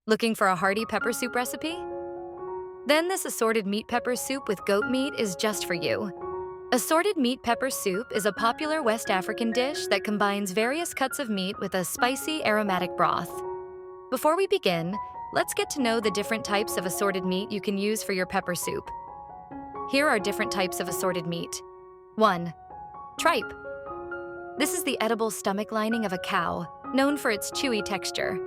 Looking for a hearty pepper soup recipe? Then this assorted meat pepper soup with goat meat is just for you. Assorted meat pepper soup is a popular West African dish that combines various cuts of meat with a spicy, aromatic broth. Before we begin, let's get to know the different types of assorted meat you can use for your pepper soup. Here are different types of assorted meat. 1. Tripe. This is the edible stomach lining of a cow, known for its chewy texture.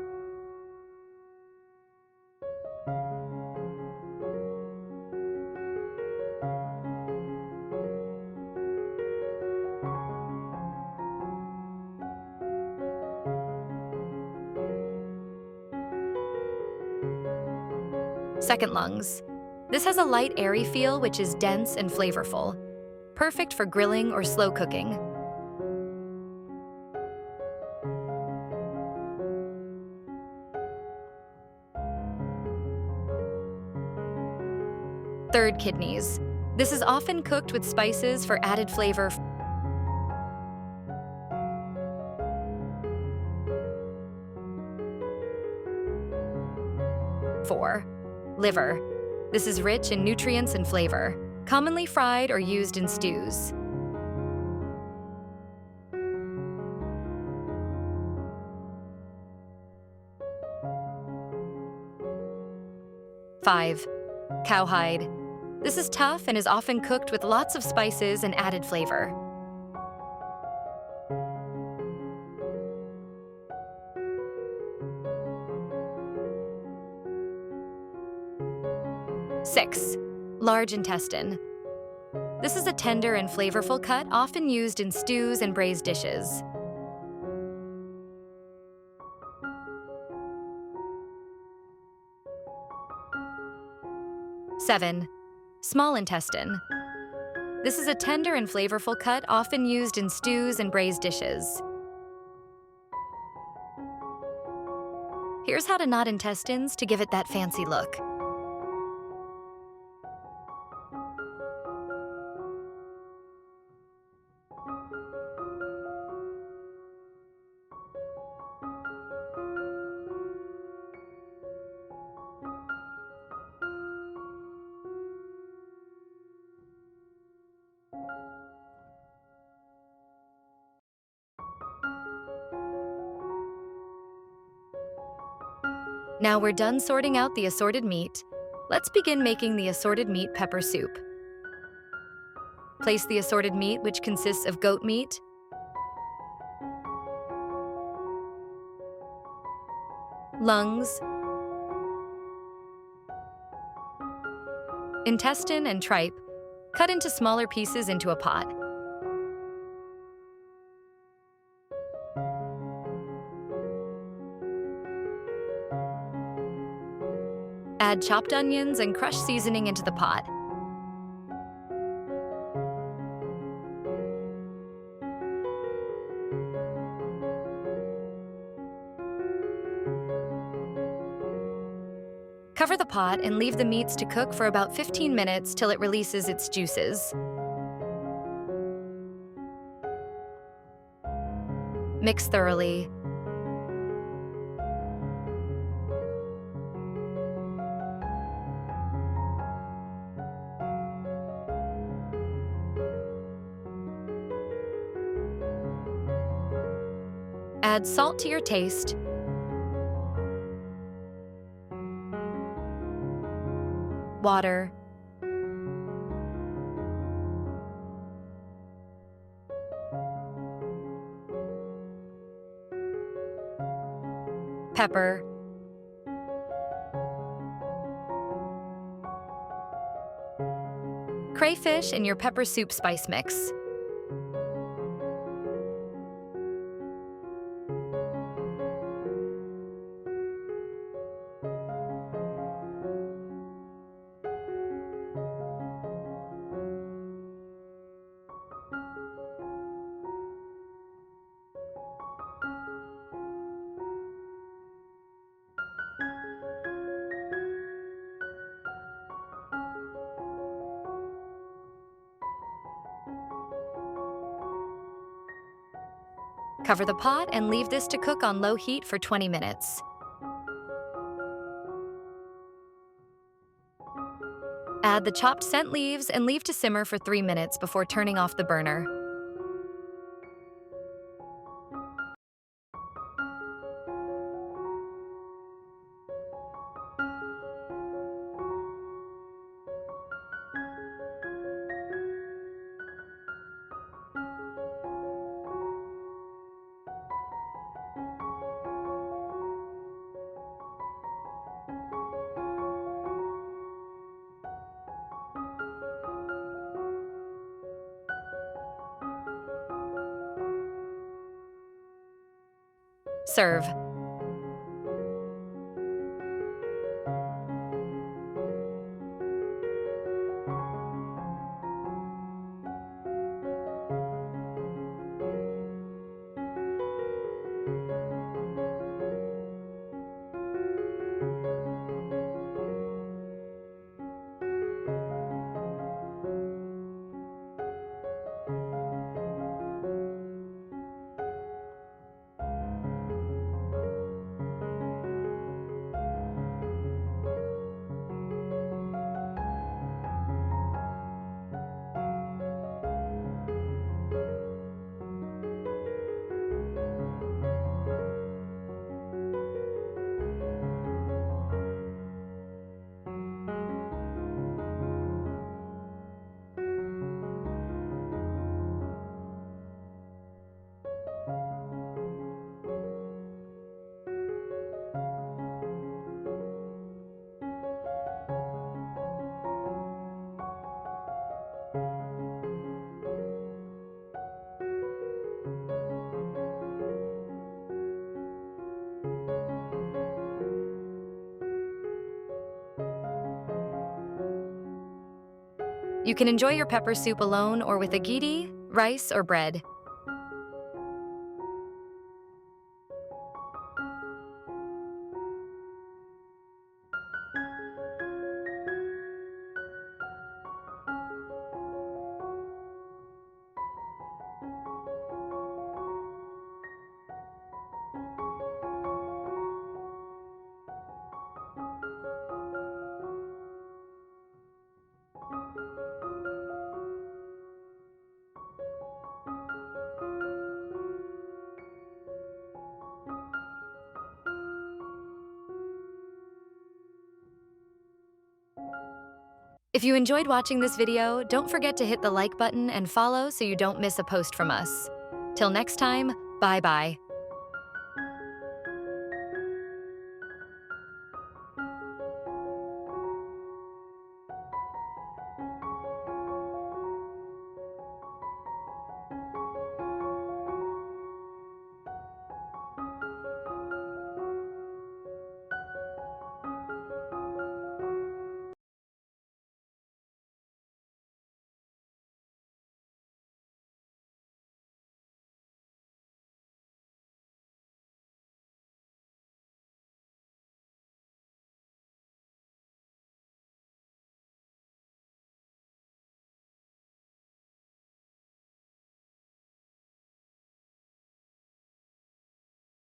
2nd lungs. This has a light, airy feel which is dense and flavorful, perfect for grilling or slow cooking. 3rd kidneys. This is often cooked with spices for added flavor. 4. Liver. This is rich in nutrients and flavor, commonly fried or used in stews. 5. Cowhide. This is tough and is often cooked with lots of spices and added flavor. 6. Large intestine. This is a tender and flavorful cut often used in stews and braised dishes. 7. Small intestine. This is a tender and flavorful cut often used in stews and braised dishes. Here's how to knot intestines to give it that fancy look. Now we're done sorting out the assorted meat. Let's begin making the assorted meat pepper soup. Place the assorted meat, which consists of goat meat, lungs, intestine, and tripe, cut into smaller pieces into a pot. Add chopped onions and crushed seasoning into the pot. Cover the pot and leave the meats to cook for about 15 minutes till it releases its juices. Mix thoroughly. Add salt to your taste. Water. Pepper. Crayfish in your pepper soup spice mix. Cover the pot and leave this to cook on low heat for 20 minutes. Add the chopped scent leaves and leave to simmer for 3 minutes before turning off the burner. Serve. You can enjoy your pepper soup alone or with a ghee, rice, or bread. If you enjoyed watching this video, don't forget to hit the like button and follow so you don't miss a post from us. Till next time, bye-bye.